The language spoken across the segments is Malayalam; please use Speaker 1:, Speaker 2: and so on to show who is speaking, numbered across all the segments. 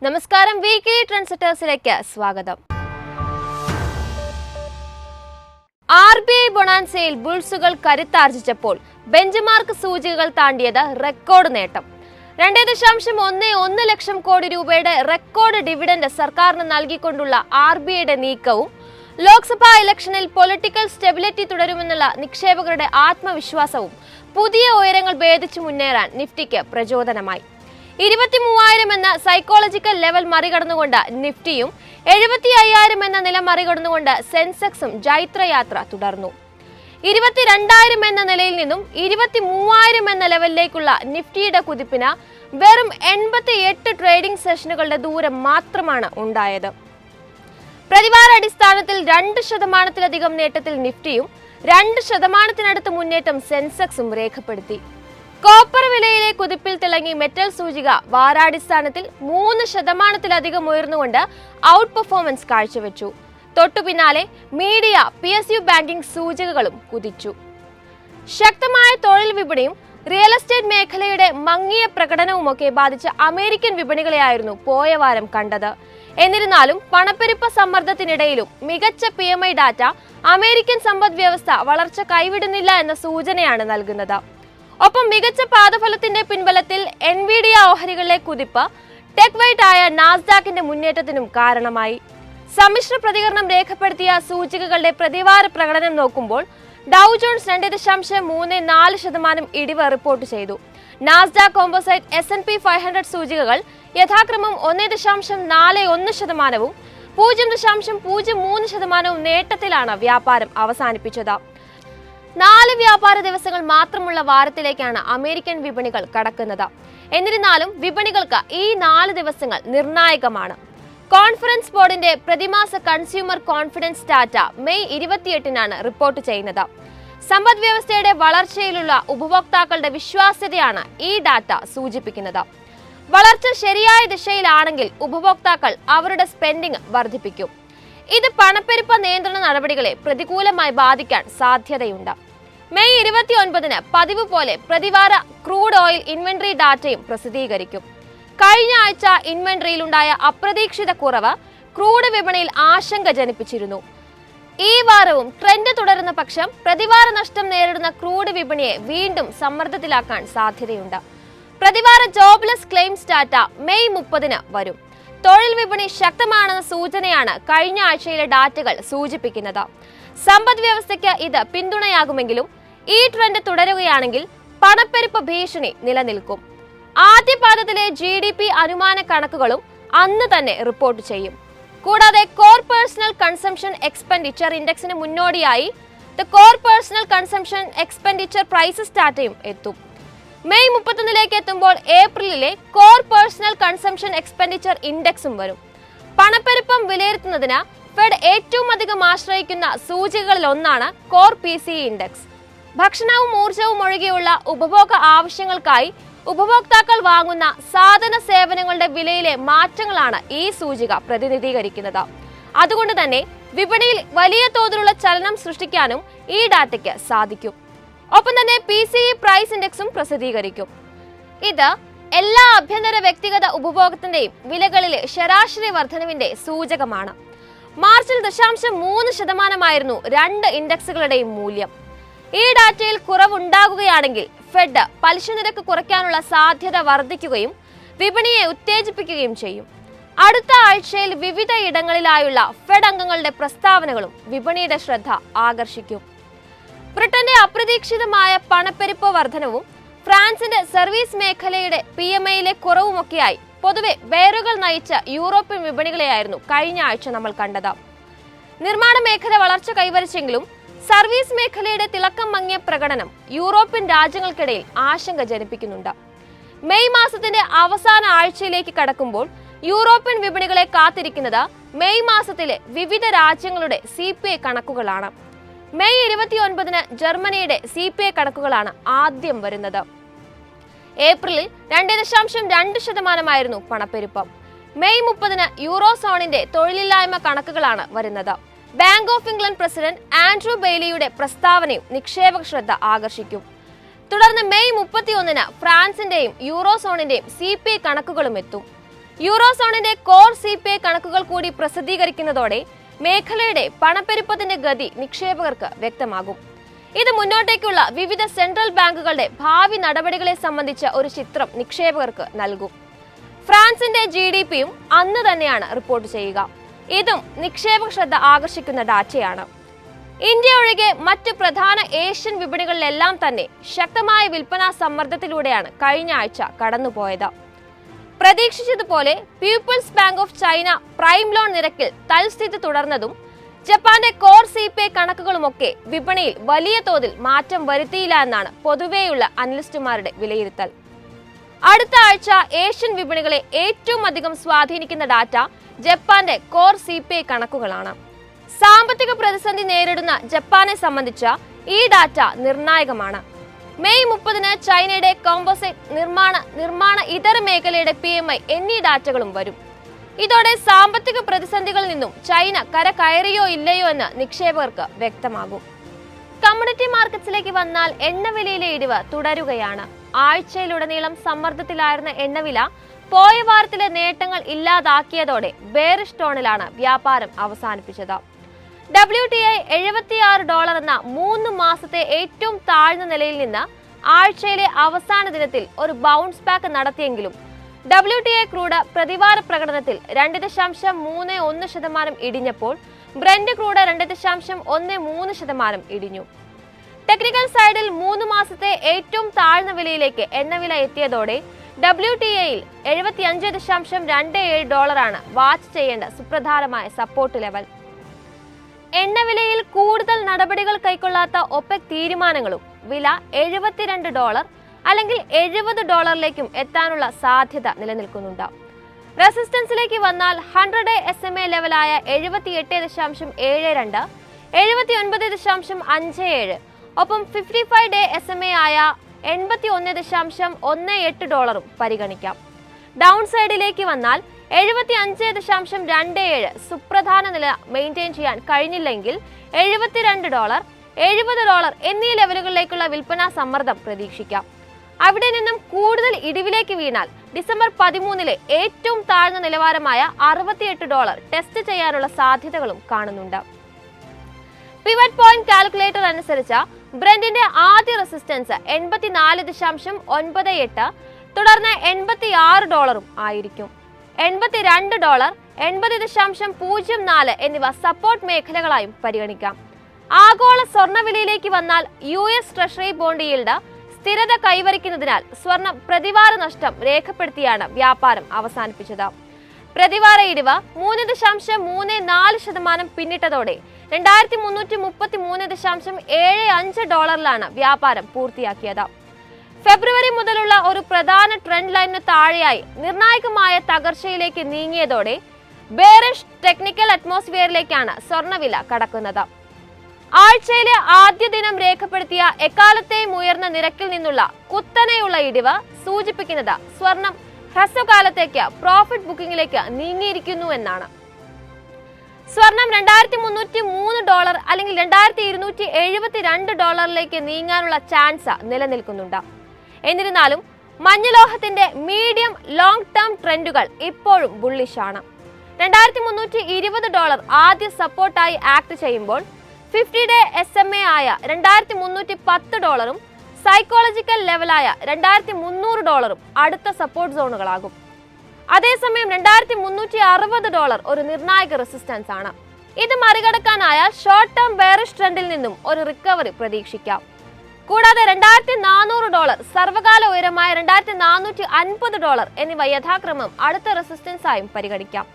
Speaker 1: നമസ്കാരം, വീക്ക്ലി ട്രെൻഡ്സെറ്റേഴ്സിലേക്ക് സ്വാഗതം. RBI ബൊണാൻസയിൽ ബുൾസുകൾ കരുത്താർജിച്ചപ്പോൾ ബെഞ്ച്മാർക്ക് സൂചികകൾ താണ്ടിയത് റെക്കോർഡ് നേട്ടം. 2.11 ലക്ഷം കോടി രൂപയുടെ റെക്കോർഡ് ഡിവിഡന്റ് സർക്കാരിന് നൽകിക്കൊണ്ടുള്ള RBIയുടെ നീക്കവും ലോക്സഭാ ഇലക്ഷനിൽ പൊളിറ്റിക്കൽ സ്റ്റെബിലിറ്റി തുടരുമെന്നുള്ള നിക്ഷേപകരുടെ ആത്മവിശ്വാസവും പുതിയ ഉയരങ്ങൾ ഭേദിച്ചു മുന്നേറാൻ നിഫ്റ്റിക്ക് പ്രചോദനമായി. 23,000 എന്ന സൈക്കോളജിക്കൽ ലെവൽ മറികടന്നുകൊണ്ട് നിഫ്റ്റിയും 75,000 എന്ന നില മറികടന്നുകൊണ്ട് സെൻസെക്സും ജൈത്രയാത്ര തുടർന്നു. 22,000 എന്ന നിലയിൽ നിന്നും 23,000 എന്ന ലെവലിലേക്കുള്ള നിഫ്റ്റിയുടെ കുതിപ്പിന് വെറും 88 ട്രേഡിംഗ് സെഷനുകളുടെ ദൂരം മാത്രമാണ് ഉണ്ടായത്. പ്രതിവാര അടിസ്ഥാനത്തിൽ 2% നേട്ടത്തിൽ നിഫ്റ്റിയും 2% മുന്നേറ്റം സെൻസെക്സും രേഖപ്പെടുത്തി. കോപ്പർ വിലയിലെ കുതിപ്പിൽ തിളങ്ങി മെറ്റൽ സൂചിക വാരാടിസ്ഥാനത്തിൽ 3% ഉയർന്നുകൊണ്ട് ഔട്ട് പെർഫോമൻസ് കാഴ്ചവെച്ചു. തൊട്ടു പിന്നാലെ മീഡിയ, PSU ബാങ്കിംഗ് സൂചികകളും കുതിച്ചു. ശക്തമായ തൊഴിൽ വിപണിയും റിയൽ എസ്റ്റേറ്റ് മേഖലയുടെ മങ്ങിയ പ്രകടനവുമൊക്കെ ബാധിച്ച അമേരിക്കൻ വിപണികളെയായിരുന്നു പോയ വാരം കണ്ടത്. എന്നിരുന്നാലും പണപ്പെരുപ്പ സമ്മർദ്ദത്തിനിടയിലും മികച്ച PMI ഡാറ്റ അമേരിക്കൻ സമ്പദ് വ്യവസ്ഥ വളർച്ച കൈവിടുന്നില്ല എന്ന സൂചനയാണ് നൽകുന്നത്. ഒപ്പം മികച്ച പാദഫലത്തിന്റെ പിൻബലത്തിൽ Nvidia ഓഹരികളിലെ കുതിപ്പ് ടെക് വെയ്റ്റ് ആയ നാസ്ഡാക്കിന്റെ മുന്നേറ്റത്തിനും കാരണമായി. സമ്മിശ്ര പ്രതികരണം രേഖപ്പെടുത്തിയ സൂചികകളുടെ പ്രതിവാര പ്രകടനം നോക്കുമ്പോൾ ഡൗ ജോൺസ് 2.34% ഇടിവ് റിപ്പോർട്ട് ചെയ്തു. നാസ്ഡാക്ക് കോമ്പോസൈറ്റ് S&P 500 സൂചികകൾ യഥാക്രമം 1.41%, 0.03% നേട്ടത്തിലാണ് വ്യാപാരം അവസാനിപ്പിച്ചത്. 4 വ്യാപാര ദിവസങ്ങൾ മാത്രമുള്ള വാരത്തിലേക്കാണ് അമേരിക്കൻ വിപണികൾ കടക്കുന്നത്. എന്നിരുന്നാലും വിപണികൾക്ക് ഈ 4 ദിവസങ്ങൾ നിർണായകമാണ്. കോൺഫറൻസ് ബോർഡിന്റെ പ്രതിമാസ consumer confidence data May 28 report ചെയ്യുന്നത്. സമ്പദ് വ്യവസ്ഥയുടെ വളർച്ചയിലുള്ള ഉപഭോക്താക്കളുടെ വിശ്വാസ്യതയാണ് ഈ ഡാറ്റ സൂചിപ്പിക്കുന്നത്. വളർച്ച ശരിയായ ദിശയിലാണെങ്കിൽ ഉപഭോക്താക്കൾ അവരുടെ സ്പെൻഡിംഗ് വർദ്ധിപ്പിക്കും. ഇത് പണപ്പെരുപ്പ നിയന്ത്രണ നടപടികളെ പ്രതികൂലമായി ബാധിക്കാൻ സാധ്യതയുണ്ട്. മെയ് 29 പതിവ് പോലെ പ്രതിവാര ക്രൂഡ് ഓയിൽ ഇൻവെന്ററി ഡാറ്റയും പ്രസിദ്ധീകരിക്കും. കഴിഞ്ഞ ആഴ്ച ഇൻവെന്ററിയിലുണ്ടായ അപ്രതീക്ഷിത കുറവ് ക്രൂഡ് വിപണിയിൽ ആശങ്ക ജനിപ്പിച്ചിരുന്നു. ഈ വാരവും ട്രെൻഡ് തുടരുന്ന പക്ഷം പ്രതിവാര നഷ്ടം നേരിടുന്ന ക്രൂഡ് വിപണിയെ വീണ്ടും സമ്മർദ്ദത്തിലാക്കാൻ സാധ്യതയുണ്ട്. പ്രതിവാര ജോബ്ലെസ് ക്ലെയിംസ് ഡാറ്റ മെയ് 30 വരും. തൊഴിൽ വിപണി ശക്തമാണെന്ന സൂചനയാണ് കഴിഞ്ഞ ആഴ്ചയിലെ ഡാറ്റകൾ സൂചിപ്പിക്കുന്നത്. സമ്പദ് വ്യവസ്ഥയ്ക്ക് ഇത് പിന്തുണയാകുമെങ്കിലും ഈ ട്രെൻഡ് തുടരുകയാണെങ്കിൽ പണപ്പെരുപ്പ ഭീഷണി നിലനിൽക്കും. ആദ്യപാദത്തിലെ GDP അനുമാന കണക്കുകളും അന്ന് തന്നെ റിപ്പോർട്ട് ചെയ്യും. കൂടാതെ കോർ പേഴ്സണൽ കൺസംഷൻ എക്സ്പെൻഡിച്ചർ ഇൻഡെക്സിന് മുന്നോടിയായി the core personal consumption expenditure prices ഡാറ്റയും എത്തും. മെയ് 31 എത്തുമ്പോൾ ഏപ്രിലിലെ കോർ പേഴ്സണൽ കൺസംഷൻ എക്സ്പെൻഡിച്ചർ ഇൻഡെക്സും വരും. പണപ്പെരുപ്പം വിലയിരുത്തുന്നതിന് ഫെഡ് ഏറ്റവും അധികം ആശ്രയിക്കുന്ന സൂചികകളിൽ ഒന്നാണ് കോർ PCE ഇൻഡെക്സ്. ഭക്ഷണവും ഊർജവും ഒഴികെയുള്ള ഉപഭോഗ ആവശ്യങ്ങൾക്കായി ഉപഭോക്താക്കൾ വാങ്ങുന്ന സാധന സേവനങ്ങളുടെ വിലയിലെ മാറ്റങ്ങളാണ് ഈ സൂചിക പ്രതിനിധീകരിക്കുന്നത്. അതുകൊണ്ട് തന്നെ വിപണിയിൽ വലിയ തോതിലുള്ള ചലനം സൃഷ്ടിക്കാനും ഈ ഡാറ്റയ്ക്ക് സാധിക്കും. ഒപ്പം തന്നെ PCE പ്രൈസ് ഇൻഡെക്സും പ്രസിദ്ധീകരിക്കും. ഇത് എല്ലാ ആഭ്യന്തര വ്യക്തിഗത ഉപഭോഗത്തിന്റെയും വിലകളിലെ ശരാശരി വർധനവിന്റെ സൂചകമാണ്. മാർച്ചിൽ 0.3% 2 ഇൻഡെക്സുകളുടെയും മൂല്യം. ഈ ഡാറ്റയിൽ കുറവുണ്ടാകുകയാണെങ്കിൽ ഫെഡ് പലിശ നിരക്ക് കുറയ്ക്കാനുള്ള സാധ്യത വർദ്ധിക്കുകയും വിപണിയെ ഉത്തേജിപ്പിക്കുകയും ചെയ്യും. അടുത്ത ആഴ്ചയിൽ വിവിധ ഇടങ്ങളിലായുള്ള ഫെഡ് അംഗങ്ങളുടെ പ്രസ്താവനകളും വിപണിയുടെ ശ്രദ്ധ ആകർഷിക്കും. ബ്രിട്ടന്റെ അപ്രതീക്ഷിതമായ പണപ്പെരുപ്പ വർധനവും ഫ്രാൻസിന്റെ സർവീസ് മേഖലയുടെ PMIയിലെ കുറവുമൊക്കെയായി പൊതുവെ ബെയറുകൾ നയിച്ച യൂറോപ്യൻ വിപണികളെയായിരുന്നു കഴിഞ്ഞ ആഴ്ച നമ്മൾ കണ്ടത്. നിർമ്മാണ മേഖല വളർച്ച കൈവരിച്ചെങ്കിലും സർവീസ് മേഖലയുടെ തിളക്കം മങ്ങിയ പ്രകടനം യൂറോപ്യൻ രാജ്യങ്ങൾക്കിടയിൽ ആശങ്ക ജനിപ്പിക്കുന്നുണ്ട്. മെയ് മാസത്തിന്റെ അവസാന ആഴ്ചയിലേക്ക് കടക്കുമ്പോൾ യൂറോപ്യൻ വിപണികളെ കാത്തിരിക്കുന്നത് മെയ് മാസത്തിലെ വിവിധ രാജ്യങ്ങളുടെ CPI കണക്കുകളാണ്. മെയ് 29 ജർമ്മനിയുടെ CPI കണക്കുകളാണ് ആദ്യം വരുന്നത്. ഏപ്രിലിൽ 2.2% പണപ്പെരുപ്പം. മെയ് 30 യൂറോ സോണിന്റെ തൊഴിലില്ലായ്മ കണക്കുകളാണ് വരുന്നത്. Bank of England president Andrew ബെയ്ലിയുടെ പ്രസ്താവനയും നിക്ഷേപക ശ്രദ്ധ ആകർഷിക്കും. തുടർന്ന് മെയ് 31 ഫ്രാൻസിന്റെയും യൂറോ സോണിന്റെയും CPI കണക്കുകളും എത്തും. യൂറോസോണിന്റെ കോർ CPI കണക്കുകൾ കൂടി പ്രസിദ്ധീകരിക്കുന്നതോടെ മേഖലയുടെ പണപ്പെരുപ്പത്തിന്റെ ഗതി നിക്ഷേപകർക്ക് വ്യക്തമാകും. ഇത് മുന്നോട്ടേക്കുള്ള വിവിധ സെൻട്രൽ ബാങ്കുകളുടെ ഭാവി നടപടികളെ സംബന്ധിച്ച ഒരു ചിത്രം നിക്ഷേപകർക്ക് നൽകും. ഫ്രാൻസിന്റെ GDPയും അന്ന് തന്നെയാണ് റിപ്പോർട്ട് ചെയ്യുക. ഇതും നിക്ഷേപക ശ്രദ്ധ ആകർഷിക്കുന്ന ഡാറ്റയാണ്. ഇന്ത്യ ഒഴികെ മറ്റ് പ്രധാന ഏഷ്യൻ വിപണികളിലെല്ലാം തന്നെ ശക്തമായ വിൽപ്പനാ സമ്മർദ്ദത്തിലൂടെയാണ് കഴിഞ്ഞ ആഴ്ച കടന്നുപോയത്. പ്രതീക്ഷിച്ചതുപോലെ people's bank of China prime loan നിരക്കിൽ തൽസ്ഥിതി തുടർന്നതും ജപ്പാന്റെ കോർ CPI കണക്കുകളുമൊക്കെ വിപണിയിൽ വലിയ തോതിൽ മാറ്റം വരുത്തിയില്ല എന്നാണ് പൊതുവെയുള്ള അനലിസ്റ്റുമാരുടെ വിലയിരുത്തൽ. അടുത്ത ആഴ്ച ഏഷ്യൻ വിപണികളെ ഏറ്റവും അധികം സ്വാധീനിക്കുന്ന ഡാറ്റ ജപ്പാന്റെ കോർ CPI കണക്കുകളാണ്. സാമ്പത്തിക പ്രതിസന്ധി നേരിടുന്ന ജപ്പാനെ സംബന്ധിച്ച ഈ ഡാറ്റ നിർണായകമാണ്. മെയ് 30-ന് ചൈനയുടെ കോമ്പോസിറ്റ് നിർമ്മാണ ഇതര മേഖലയുടെ PMI എന്നീ ഡാറ്റകളും വരും. ഇതോടെ സാമ്പത്തിക പ്രതിസന്ധികളിൽ നിന്നും ചൈന കരകയറിയോ ഇല്ലയോ എന്ന് നിക്ഷേപകർക്ക് വ്യക്തമാകും. കമ്മോഡിറ്റി മാർക്കറ്റ്സിലേക്ക് വന്നാൽ എണ്ണവിലയിലെ ഇടിവ് തുടരുകയാണ്. ആഴ്ചയിലുടനീളം സമ്മർദ്ദത്തിലായിരുന്ന എണ്ണവില പോയ വാരത്തിലെ നേട്ടങ്ങൾ ഇല്ലാതാക്കിയതോടെ ബെയറിഷ് ടോണിലാണ് വ്യാപാരം അവസാനിപ്പിച്ചത്. WTI $76 എന്ന 3 മാസത്തെ ഏറ്റവും താഴ്ന്ന നിലയിൽ നിന്ന് ആഴ്ചയിലെ അവസാന ദിനത്തിൽ ഒരു ബൗൺസ് ബാക്ക് നടത്തിയെങ്കിലും WTI ക്രൂഡ് പ്രതിവാര പ്രകടനത്തിൽ 2.31% ഇടിഞ്ഞപ്പോൾ ബ്രെന്റ് ക്രൂഡ് 2.13% ഇടിഞ്ഞു. ടെക്നിക്കൽ സൈഡിൽ 3 മാസത്തെ ഏറ്റവും താഴ്ന്ന വിലയിലേക്ക് എണ്ണവില എത്തിയതോടെ WTIയിൽ $75.27 വാച്ച് ചെയ്യേണ്ട സുപ്രധാനമായ സപ്പോർട്ട് ലെവൽ. എണ്ണവിലയിൽ കൂടുതൽ നടപടികൾ കൈക്കൊള്ളാത്ത ഒപെക് തീരുമാനങ്ങളും വില $72 അല്ലെങ്കിൽ $70 എത്താനുള്ള സാധ്യത നിലനിൽക്കുന്നുണ്ട്. റെസിസ്റ്റൻസിലേക്ക് വന്നാൽ 100-ഡേ SMA ലെവലായ 78.72, 79.57, ഒപ്പം 55-ഡേ SMA ആയ $81.18 പരിഗണിക്കാം. ഡൗൺ സൈഡിലേക്ക് വന്നാൽ 75.27 സുപ്രധാന നില മെയിൻറ്റെയിൻ ചെയ്യാൻ കഴിഞ്ഞില്ലെങ്കിൽ $72, $70 എന്നീ ലെവലുകളിലേക്കുള്ള വിൽപ്പനാ സമ്മർദ്ദം പ്രതീക്ഷിക്കാം. അവിടെ നിന്നും കൂടുതൽ ഇടിവിലേക്ക് വീണാൽ ഡിസംബർ 13-ലെ ഏറ്റവും താഴ്ന്ന നിലവാരമായ $68 ടെസ്റ്റ് ചെയ്യാനുള്ള സാധ്യതകളും കാണുന്നുണ്ട്. പിവറ്റ് പോയിന്റ് കാൽക്കുലേറ്റർ അനുസരിച്ച് ബ്രെന്റിന്റെ ആദ്യ റെസിസ്റ്റൻസ് 84.98, തുടർന്ന് $86 ആയിരിക്കും. $82, 80.04 എന്നിവ സപ്പോർട്ട് മേഖലകളായും പരിഗണിക്കാം. ആഗോള സ്വർണ്ണവിലയിലേക്ക് വന്നാൽ US ട്രഷറി ബോണ്ട് ഈൽഡ് സ്ഥിരത കൈവരിക്കുന്നതിനാൽ സ്വർണം പ്രതിവാര നഷ്ടം രേഖപ്പെടുത്തിയാണ് വ്യാപാരം അവസാനിപ്പിച്ചത്. പ്രതിവാര ഇടിവ് 3.34% പിന്നിട്ടതോടെ $2333.75 വ്യാപാരം പൂർത്തിയാക്കിയത്. ഫെബ്രുവരി മുതലുള്ള ഒരു പ്രധാന ട്രെൻഡ് ലൈനിന് താഴെയായി നിർണായകമായ തകർച്ചയിലേക്ക് നീങ്ങിയതോടെ ബെയറിഷ് ടെക്നിക്കൽ അറ്റ്മോസ്ഫിയറിലേക്കാണ് സ്വർണ്ണവില കടക്കുന്നത്. ആഴ്ചയിലെ ആദ്യ ദിനം രേഖപ്പെടുത്തിയ എക്കാലത്തെയും ഉയർന്ന നിരക്കിൽ നിന്നുള്ള കുത്തനെയുള്ള ഇടിവ് സൂചിപ്പിക്കുന്നത് സ്വർണം ഹ്രസ്വകാലത്തേക്ക് പ്രോഫിറ്റ് ബുക്കിംഗിലേക്ക് നീങ്ങിയിരിക്കുന്നു എന്നാണ്. സ്വർണം $2303 അല്ലെങ്കിൽ $2272 നീങ്ങാനുള്ള ചാൻസ് നിലനിൽക്കുന്നുണ്ട്. എന്നിരുന്നാലും മഞ്ഞലോഹത്തിന്റെ മീഡിയം ലോങ് ടേം ട്രെൻഡുകൾ ഇപ്പോഴും ബുള്ളിഷാണ്. $2320 ആദ്യ സപ്പോർട്ടായി ആക്ട് ചെയ്യുമ്പോൾ 50-ഡേ SMA ആയ $2310 സൈക്കോളജിക്കൽ ലെവലായ $2300 അടുത്ത സപ്പോർട്ട് സോണുകളാകും. അതേസമയം $2360 ഒരു നിർണായക റെസിസ്റ്റൻസ് ആണ്. ഇത് മറികടക്കാനായ ഷോർട്ട് ടേം ബെയറിഷ് ട്രെൻഡിൽ നിന്നും ഒരു റിക്കവറി പ്രതീക്ഷിക്കാം. കൂടാതെ $2400 സർവകാല ഉയരമായ $2450 എന്നിവ യഥാക്രമം അടുത്ത റെസിസ്റ്റൻസ് ആയും പരിഗണിക്കാം.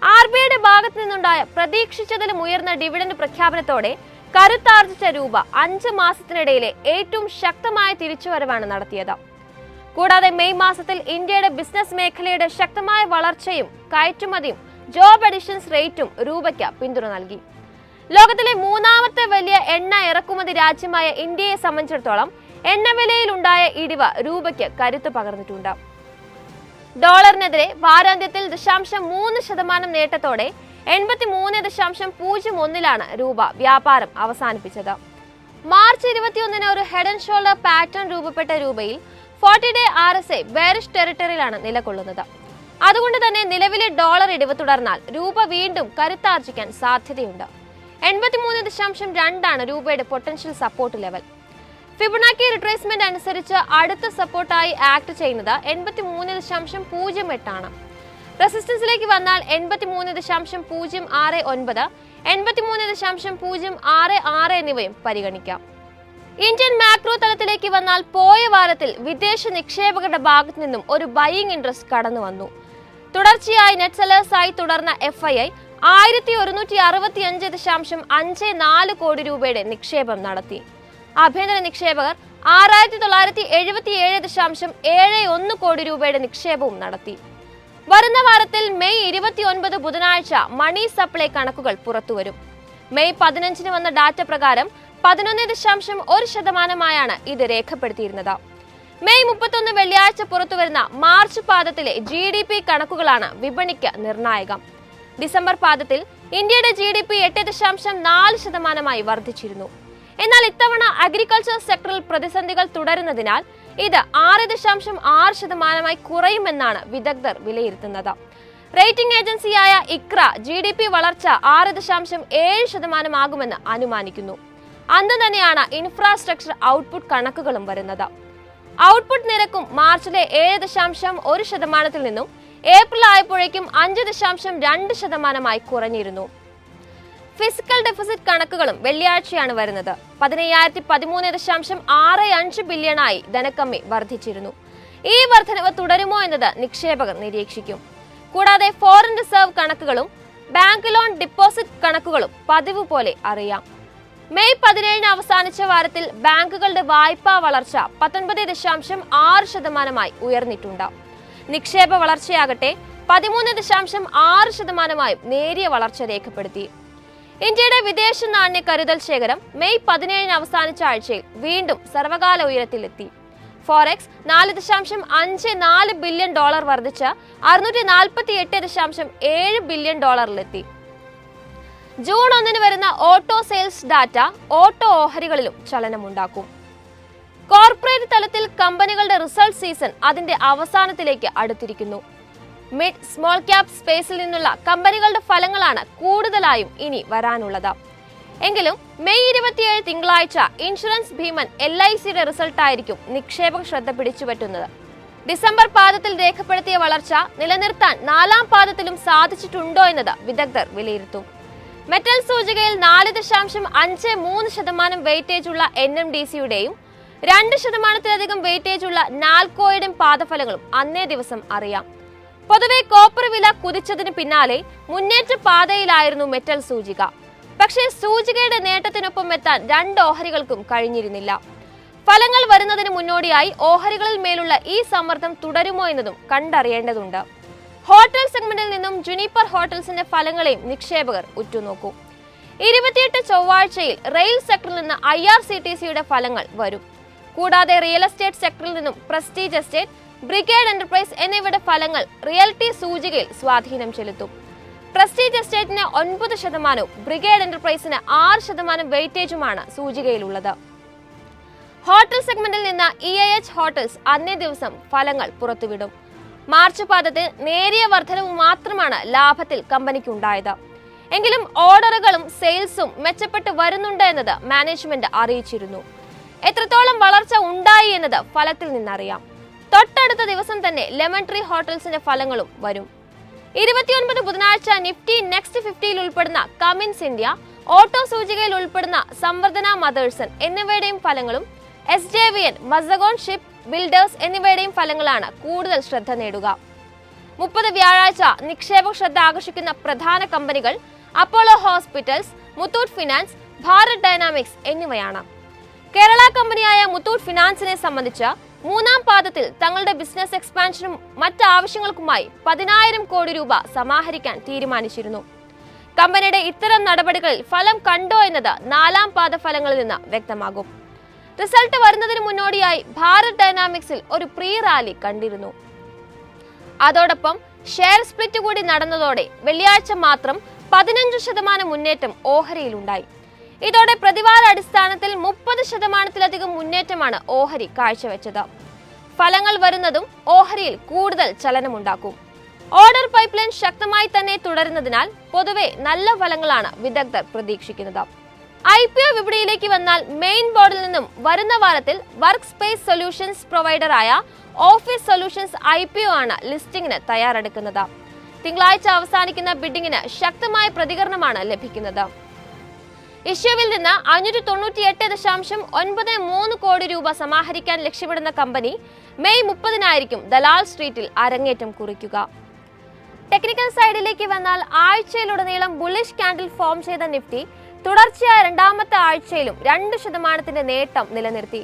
Speaker 1: RBIയുടെ ഭാഗത്തു നിന്നുണ്ടായ പ്രതീക്ഷിച്ചതിലും ഉയർന്ന ഡിവിഡന്റ് പ്രഖ്യാപനത്തോടെ കരുത്താർജിച്ച രൂപ 5 മാസത്തിനിടയിലെ ഏറ്റവും ശക്തമായ തിരിച്ചുവരവാണ് നടത്തിയത്. കൂടാതെ മെയ് മാസത്തിൽ ഇന്ത്യയുടെ ബിസിനസ് മേഖലയുടെ ശക്തമായ വളർച്ചയും കയറ്റുമതിയും ജോബ് അഡിഷൻസ് റേറ്റും രൂപയ്ക്ക് പിന്തുണ നൽകി. ലോകത്തിലെ 3ാമത്തെ വലിയ എണ്ണ ഇറക്കുമതി രാജ്യമായ ഇന്ത്യയെ സംബന്ധിച്ചിടത്തോളം എണ്ണവിലയിൽ ഉണ്ടായ ഇടിവ് രൂപയ്ക്ക് കരുത്ത് പകർന്നിട്ടുണ്ട്. ഡോളറിനെതിരെ വാരാന്ത്യത്തിൽ 0.3% നേട്ടത്തോടെ 83.01 രൂപ വ്യാപാരം അവസാനിപ്പിച്ചത്. മാർച്ച് 21-ന് ഒരു ഹെഡ് ആൻഡ് ഷോൾഡർ പാറ്റേൺ രൂപപ്പെട്ട രൂപയിൽ 40-ഡേ RSI ബെയറിഷ് ടെറിട്ടറിയിലാണ് നിലകൊള്ളുന്നത്. അതുകൊണ്ട് തന്നെ നിലവിലെ ഡോളർ ഇടിവ് തുടർന്നാൽ രൂപ വീണ്ടും കരുത്താർജിക്കാൻ സാധ്യതയുണ്ട്. 83.2 രൂപയുടെ potential support level. Fibonacci retracement അനുസരിച്ച് അടുത്ത സപ്പോർട്ടായി ആക്ട് ചെയ്യുന്നത് 83.08 ആണ്. റെസിസ്റ്റൻസിലേക്ക് വന്നാൽ 83.069, 83.066 എന്നിവയും പരിഗണിക്കാം. ഇന്ത്യൻ മാക്രോ തലത്തിലേക്ക് വന്നാൽ പോയ വാരത്തിൽ വിദേശ നിക്ഷേപകരുടെ ഭാഗത്തു നിന്നും ഒരു ബൈയിങ് ഇൻട്രസ്റ്റ് കടന്നു വന്നു. തുടർച്ചയായി നെറ്റ് സെല്ലേഴ്സായി തുടർന്ന FII 1165.54 കോടി രൂപയുടെ നിക്ഷേപം നടത്തി. ആഭ്യന്തര നിക്ഷേപകർ 6977.71 കോടി രൂപയുടെ നിക്ഷേപവും നടത്തി. വരുന്ന വാരത്തിൽ മെയ് 29 ബുധനാഴ്ച മണി സപ്ലൈ കണക്കുകൾ പുറത്തുവരും. മെയ് 15 വന്ന ഡാറ്റ പ്രകാരം 11.1% ഇത് രേഖപ്പെടുത്തിയിരുന്നത്. മെയ് 31 വെള്ളിയാഴ്ച പുറത്തുവരുന്ന മാർച്ച് പാദത്തിലെ GDP കണക്കുകളാണ് വിപണിക്ക് നിർണായകം. ഡിസംബർ പാദത്തിൽ ഇന്ത്യയുടെ GDP 8.4% വർദ്ധിച്ചിരുന്നു. എന്നാൽ ഇത്തവണ അഗ്രികൾച്ചർ സെക്ടറിൽ പ്രതിസന്ധികൾ തുടരുന്നതിനാൽ ഇത് 6.6% കുറയുമെന്നാണ് വിദഗ്ധർ വിലയിരുത്തുന്നത്. റേറ്റിംഗ് ഏജൻസിയായ ഇക്ര GDP വളർച്ച 6.7% ആകുമെന്ന് അനുമാനിക്കുന്നു. അന്ന് തന്നെയാണ് ഇൻഫ്രാസ്ട്രക്ചർ ഔട്ട്പുട്ട് കണക്കുകളും വരുന്നത്. ഔട്ട്പുട്ട് നിരക്കും മാർച്ചിലെ 7.1% നിന്നും ഏപ്രിൽ ആയപ്പോഴേക്കും 5.2% കുറഞ്ഞിരുന്നു. ഫിസിക്കൽ ഡെഫിസിറ്റ് കണക്കുകളും വെള്ളിയാഴ്ചയാണ് വരുന്നത്. 15,013.65 ബില്യണായി ധനക്കമ്മി വർദ്ധിച്ചിരുന്നു. ഈ വർധനവ് തുടരുമോ എന്നത് നിക്ഷേപകർ നിരീക്ഷിക്കും. കൂടാതെ ഫോറിൻ റിസർവ് കണക്കുകളും ബാങ്ക് ലോൺ ഡിപ്പോസിറ്റ് കണക്കുകളും പതിവ് പോലെ അറിയാം. മെയ് 17 അവസാനിച്ച വാരത്തിൽ ബാങ്കുകളുടെ വായ്പാ വളർച്ച 19.6% ഉയർന്നിട്ടുണ്ട്. നിക്ഷേപ വളർച്ചയാകട്ടെ 13.6% നേരിയ വളർച്ച രേഖപ്പെടുത്തി. ഇന്ത്യയുടെ വിദേശ നാണ്യ കരുതൽ ശേഖരം മെയ് 17 അവസാനിച്ച ആഴ്ചയിൽ വീണ്ടും സർവകാല ഉയരത്തിലെത്തി. ഫോറക്സ് $4.54 ബില്യൺ വർദ്ധിച്ച് $648.7 ബില്യൺ ജൂൺ 1 വരുന്ന ഓട്ടോ സെയിൽസ് ഡാറ്റ ഓട്ടോ ഓഹരികളിലും ചലനമുണ്ടാക്കും. കോർപ്പറേറ്റ് തലത്തിൽ കമ്പനികളുടെ റിസൾട്ട് സീസൺ അതിന്റെ അവസാനത്തിലേക്ക് അടുത്തിരിക്കുന്നു. മിഡ് സ്മോൾ ക്യാപ് സ്പേസിൽ നിന്നുള്ള കമ്പനികളുടെ ഫലങ്ങളാണ് കൂടുതലായും ഇനി വരാനുള്ളത്. എങ്കിലും മെയ് 27 തിങ്കളാഴ്ച ഇൻഷുറൻസ് ഭീമൻ LICയുടെ റിസൾട്ടായിരിക്കും നിക്ഷേപക ശ്രദ്ധ പിടിച്ചുപറ്റുന്നത്. ഡിസംബർ പാദത്തിൽ രേഖപ്പെടുത്തിയ വളർച്ച നിലനിർത്താൻ 4ാം പാദത്തിലും സാധിച്ചിട്ടുണ്ടോ എന്നത് വിദഗ്ധർ വിലയിരുത്തും. മെറ്റൽ സൂചികയിൽ 4.53% വെയിറ്റേജ് ഉള്ള NMDCയുടെയും 2%-ലധികം വെയിറ്റേജ് ഉള്ള നാൽക്കോയുടെയും പാദഫലങ്ങളും അന്നേ ദിവസം അറിയാം. പൊതുവെ കോപ്പർ വില കുതിച്ചതിന് പിന്നാലെ മുന്നേറ്റ പാതയിലായിരുന്നു മെറ്റൽ സൂചിക. പക്ഷേ സൂചികയുടെ നേട്ടത്തിനൊപ്പം എത്താൻ രണ്ട് ഓഹരികൾക്കും കഴിഞ്ഞിരുന്നില്ല. ഫലങ്ങൾ വരുന്നതിന് മുന്നോടിയായി ഓഹരികളിൽ മേലുള്ള ഈ സമ്മർദ്ദം തുടരുമോ എന്നതും കണ്ടറിയേണ്ടതുണ്ട്. ഹോട്ടൽ സെഗ്മെന്റിൽ നിന്നും ജുനിപ്പർ ഹോട്ടൽസിന്റെ ഫലങ്ങളെയും നിക്ഷേപകർ ഉറ്റുനോക്കും. 28 ചൊവ്വാഴ്ചയിൽ റെയിൽ സെക്ടറിൽ നിന്ന് IRCTCയുടെ ഫലങ്ങൾ വരും. കൂടാതെ റിയൽ എസ്റ്റേറ്റ് സെക്ടറിൽ നിന്നും പ്രസ്റ്റീജ് എസ്റ്റേറ്റ്, ബ്രിഗേഡ് എന്റർപ്രൈസ് എന്നിവയുടെ ഫലങ്ങൾ റിയൽറ്റി സൂചികയിൽ സ്വാധീനം ചെലുത്തും. പ്രസ്റ്റീജ് എസ്റ്റേറ്റിന് 9%, ബ്രിഗേഡ് എന്റർപ്രൈസിന് 6% വെയിറ്റേജുമാണ് സൂചികയിലുള്ളത്. ഹോട്ടൽ സെഗ്മെന്റിൽ നിന്ന് EIH ഹോട്ടൽസ് അന്നേ ദിവസം ഫലങ്ങൾ പുറത്തുവിടും. മാർച്ച് പാദത്തിൽ നേരിയ വർധനവ് മാത്രമാണ് ലാഭത്തിൽ കമ്പനിക്കുണ്ടായത്. എങ്കിലും ഓർഡറുകളും സെയിൽസും മെച്ചപ്പെട്ട് വരുന്നുണ്ട് എന്നത് മാനേജ്മെന്റ് അറിയിച്ചിരുന്നു. എത്രത്തോളം വളർച്ച ഉണ്ടായി എന്നത് ഫലത്തിൽ നിന്നറിയാം. തൊട്ടടുത്ത ദിവസം തന്നെ ലെമൺ ട്രീ ഹോട്ടൽസിന്റെ ഫലങ്ങളും വരും. 29 ബുധനാഴ്ച നിഫ്റ്റി നെക്സ്റ്റ് 50യിൽ ഉൾപ്പെടുന്ന കമിൻസ് ഇന്ത്യ, ഓട്ടോ സൂചികയിൽ ഉൾപ്പെടുന്ന സംവർധന മദേഴ്സൺ എന്നിവയുടെയും ഫലങ്ങളും SJVN, മസഗോൺ ഷിപ്പ് ബിൽഡേഴ്സ് എന്നിവയുടെയും ഫലങ്ങളാണ് കൂടുതൽ ശ്രദ്ധ നേടുക. 30 വ്യാഴാഴ്ച നിക്ഷേപക ശ്രദ്ധ ആകർഷിക്കുന്ന പ്രധാന കമ്പനികൾ Apollo hospitals, Muthoot finance, Bharat dynamics എന്നിവയാണ്. കേരള കമ്പനിയായ മുത്തൂറ്റ് ഫിനാൻസിനെ സംബന്ധിച്ച് 3ാം പാദത്തിൽ തങ്ങളുടെ ബിസിനസ് എക്സ്പാൻഷനും മറ്റ് ആവശ്യങ്ങൾക്കുമായി 10,000 കോടി രൂപ സമാഹരിക്കാൻ തീരുമാനിച്ചിരുന്നു. കമ്പനിയുടെ ഇത്തരം നടപടികളിൽ ഫലം കണ്ടോ എന്നത് 4ാം പാദ ഫലങ്ങളിൽ നിന്ന് വ്യക്തമാകും. റിസൾട്ട് വരുന്നതിന് മുന്നോടിയായി ഭാരത് ഡൈനാമിക്സിൽ ഒരു പ്രീ റാലി കണ്ടിരുന്നു. അതോടൊപ്പം ഷെയർ സ്പ്ലിറ്റ് കൂടി നടന്നതോടെ വെള്ളിയാഴ്ച മാത്രം 15% മുന്നേറ്റം ഓഹരിയിലുണ്ടായി. ഇതോടെ പ്രതിവാര അടിസ്ഥാനത്തിൽ 30%-ലധികം മുന്നേറ്റമാണ് ഓഹരി കാഴ്ചവെച്ചത്. ഫലങ്ങൾ വരുന്നതും ഓഹരിയിൽ കൂടുതൽ ചലനമുണ്ടാക്കും. ഓർഡർ പൈപ്പ്ലൈൻ ശക്തമായി തന്നെ തുടരുന്നതിനാൽ പൊതുവെ നല്ല ഫലങ്ങളാണ് വിദഗ്ധർ പ്രതീക്ഷിക്കുന്നത്. IPO വിപണിയിലേക്ക് വന്നാൽ മെയിൻ ബോർഡിൽ നിന്നും വരുന്ന വാരത്തിൽ വർക്ക് സ്പേസ് സൊല്യൂഷൻസ് പ്രൊവൈഡറായ ഓഫീസ് സൊല്യൂഷൻസ് IPO ആണ് ലിസ്റ്റിംഗിന് തയ്യാറെടുക്കുന്നത്. തിങ്കളാഴ്ച അവസാനിക്കുന്ന ബിഡിങ്ങിന് ശക്തമായ പ്രതികരണമാണ് ലഭിക്കുന്നത്. ഇഷ്യൂവിൽ നിന്ന് 598.93 കോടി രൂപ സമാഹരിക്കാൻ ലക്ഷ്യമിടുന്ന കമ്പനി മെയ് 30-നായിരിക്കും ദലാൽ സ്ട്രീറ്റിൽ അരങ്ങേറ്റം കുറിക്കുക. ടെക്നിക്കൽ സൈഡിലേക്ക് വന്നാൽ ആഴ്ചയിലുടനീളം ബുള്ളിഷ് കാൻഡിൽ ഫോം ചെയ്ത നിഫ്റ്റി തുടർച്ചയായ രണ്ടാമത്തെ ആഴ്ചയിലും 2% നേട്ടം നിലനിർത്തി.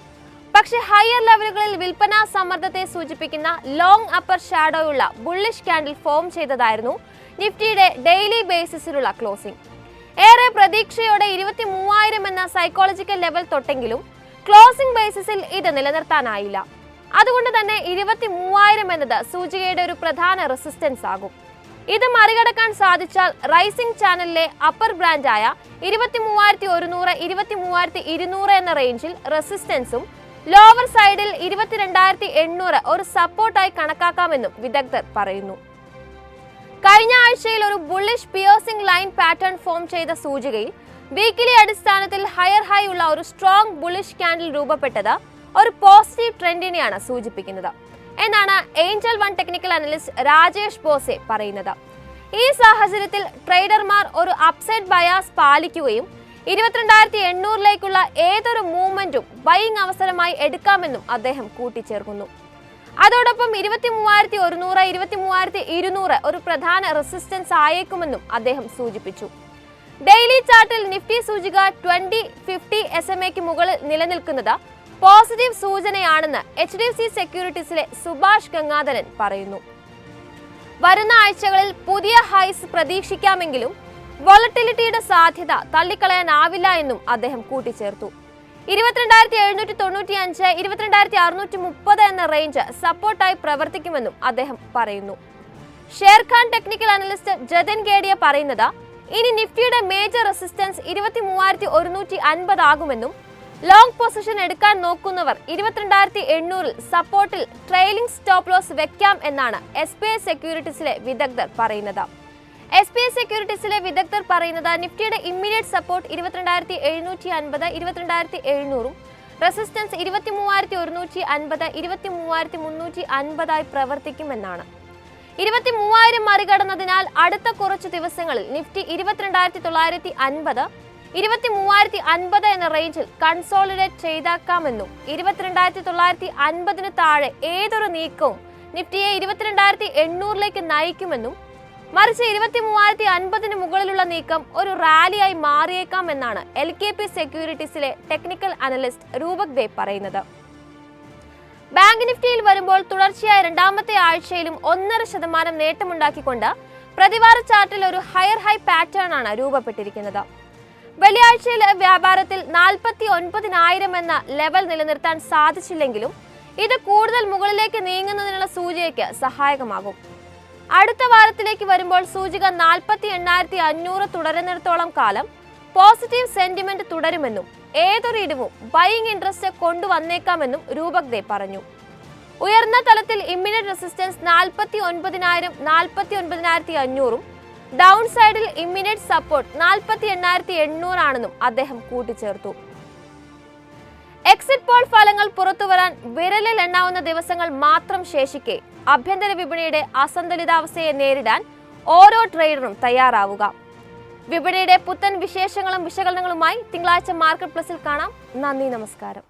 Speaker 1: പക്ഷേ ഹയർ ലെവലുകളിൽ വിൽപ്പനാ സമ്മർദ്ദത്തെ സൂചിപ്പിക്കുന്ന ലോങ് അപ്പർ ഷാഡോയുള്ള ബുള്ളിഷ് കാൻഡിൽ ഫോം ചെയ്തതായിരുന്നു നിഫ്റ്റിയുടെ ഡെയിലി ബേസിസിലുള്ള ക്ലോസിംഗ്. ഏറെ പ്രതീക്ഷയോടെ 23,000 എന്ന സൈക്കോളജിക്കൽ ലെവൽ തൊട്ടെങ്കിലും ക്ലോസിംഗ് ബേസിസിൽ ഇത് നിലനിർത്താനായില്ല. അതുകൊണ്ട് തന്നെ 23,000 എന്നത് സൂചികയുടെ ഒരു പ്രധാന റെസിസ്റ്റൻസ് ആകും. ഇത് മറികടക്കാൻ സാധിച്ചാൽ റൈസിംഗ് ചാനലിലെ അപ്പർ ബ്രാഞ്ചായ 23,100, 23,200 എന്ന റേഞ്ചിൽ റെസിസ്റ്റൻസും ലോവർ സൈഡിൽ 22,800 ഒരു സപ്പോർട്ടായി കണക്കാക്കാമെന്നും വിദഗ്ധർ പറയുന്നു. കഴിഞ്ഞ ആഴ്ചയിൽ ഒരു bullish piercing line pattern form ചെയ്ത സൂചികയിൽ വീക്കിലി അടിസ്ഥാനത്തിൽ ഹയർ ഹൈ ഉള്ള ഒരു സ്ട്രോങ് ബുള്ളിഷ് കാൻഡിൽ രൂപപ്പെട്ടത് ഒരു പോസിറ്റീവ് ട്രെൻഡിനെയാണ് സൂചിപ്പിക്കുന്നത് എന്നാണ് Angel one technical analyst Rajesh Bose പറയുന്നത്. ഈ സാഹചര്യത്തിൽ ട്രേഡർമാർ ഒരു അപ്സൈഡ് ബയാസ് പാലിക്കുകയും 22,800 ഏതൊരു മൂവ്മെന്റും ബൈയിങ് അവസരമായി എടുക്കാമെന്നും അദ്ദേഹം കൂട്ടിച്ചേർക്കുന്നു. അതോടൊപ്പം 23,100, 23,200 ഒരു പ്രധാന റെസിസ്റ്റൻസ് ആയേക്കുമെന്നും അദ്ദേഹം സൂചിപ്പിച്ചു. ഡെയിലി ചാർട്ടിൽ നിഫ്റ്റി സൂചിക 2050 SMA മുകളിൽ നിലനിൽക്കുന്നത് പോസിറ്റീവ് സൂചനയാണെന്ന് HDFC സെക്യൂരിറ്റീസിലെ സുഭാഷ് ഗംഗാധരൻ പറയുന്നു. വരുന്ന ആഴ്ചകളിൽ പുതിയ ഹൈസ് പ്രതീക്ഷിക്കാമെങ്കിലും വോളറ്റിലിറ്റിയുടെ സാധ്യത തള്ളിക്കളയാനാവില്ല എന്നും അദ്ദേഹം കൂട്ടിച്ചേർത്തു. 22,795, 22,630 എന്ന റേഞ്ച് സപ്പോർട്ടായി പ്രവർത്തിക്കുമെന്നും അദ്ദേഹം പറയുന്നു. ഷേർഖാൻ ടെക്നിക്കൽ അനലിസ്റ്റ് ജതിൻ ഗേഡിയ പറയുന്നത് ഇനി നിഫ്റ്റിയുടെ മേജർ റെസിസ്റ്റൻസ് 23,150 ആകുമെന്നും ലോങ് പൊസിഷൻ എടുക്കാൻ നോക്കുന്നവർ 22,800 സപ്പോർട്ടിൽ ട്രെയിലിംഗ് സ്റ്റോപ്പ് ലോസ് വെക്കാം എന്നാണ് SBI സെക്യൂരിറ്റീസിലെ വിദഗ്ധർ പറയുന്നത്. SBI സെക്യൂരിറ്റീസിലെ വിദഗ്ധർ പറയുന്നത് നിഫ്റ്റിയുടെ ഇമ്മീഡിയറ്റ് സപ്പോർട്ട് 22,750, 22,700, റെസിസ്റ്റൻസ് 23,150, 23,350 ആയി പ്രവർത്തിക്കുമെന്നാണ്. 23,000 മറികടന്നതിനാൽ അടുത്ത കുറച്ചു ദിവസങ്ങളിൽ നിഫ്റ്റി 22,950, 23,050 എന്ന റേഞ്ചിൽ കൺസോളിഡേറ്റ് ചെയ്തേക്കാമെന്നും 22,950 താഴെ ഏതൊരു നീക്കവും നിഫ്റ്റിയെ 22,800 നയിക്കുമെന്നും മറിച്ച് 23,050 മുകളിലുള്ള നീക്കം ഒരു റാലിയായി മാറിയേക്കാം എന്നാണ് LKP സെക്യൂരിറ്റീസിലെ technical analyst Roopak Dev പറയുന്നത്. ബാങ്ക് നിഫ്റ്റിയിൽ വരുമ്പോൾ തുടർച്ചയായ രണ്ടാമത്തെ ആഴ്ചയിലും 1.5% നേട്ടമുണ്ടാക്കിക്കൊണ്ട് പ്രതിവാര ചാർട്ടിൽ ഒരു ഹയർ ഹൈ പാറ്റേൺ ആണ് രൂപപ്പെട്ടിരിക്കുന്നത്. വെള്ളിയാഴ്ചയിലെ വ്യാപാരത്തിൽ 49,000 എന്ന ലെവൽ നിലനിർത്താൻ സാധിച്ചില്ലെങ്കിലും ഇത് കൂടുതൽ മുകളിലേക്ക് നീങ്ങുന്നതിനുള്ള സൂചികയ്ക്ക് സഹായകമാകും. അടുത്ത വാരത്തിലേക്ക് വരുമ്പോൾ സൂചിക 48,500 തുടരുന്നിടത്തോളം കാലം പോസിറ്റീവ് സെന്റിമെന്റ് തുടരുമെന്നും ഏതൊരു ഇടിവും ബൈയിങ് ഇൻട്രസ്റ്റ് കൊണ്ടുവന്നേക്കാമെന്നും രൂപക് ദേവ് പറഞ്ഞു. ഉയർന്ന തലത്തിൽ ഇമ്മീഡിയറ്റ് റെസിസ്റ്റൻസ് 49,000, 49,500, ഡൗൺ സൈഡിൽ ഇമ്മീഡിയറ്റ് സപ്പോർട്ട് 48,800 ആണെന്നും അദ്ദേഹം കൂട്ടിച്ചേർത്തു. എക്സിറ്റ് പോൾ ഫലങ്ങൾ പുറത്തുവരാൻ വിരലിൽ എണ്ണാവുന്ന ദിവസങ്ങൾ മാത്രം ശേഷിക്കെ ആഭ്യന്തര വിപണിയുടെ അസന്തുലിതാവസ്ഥയെ നേരിടാൻ ഓരോ ട്രേഡറും തയ്യാറാവുക. വിപണിയുടെ പുത്തൻ വിശേഷങ്ങളും വിശകലനങ്ങളുമായി തിങ്കളാഴ്ച മാർക്കറ്റ് പ്ലസിൽ കാണാം. നന്ദി, നമസ്കാരം.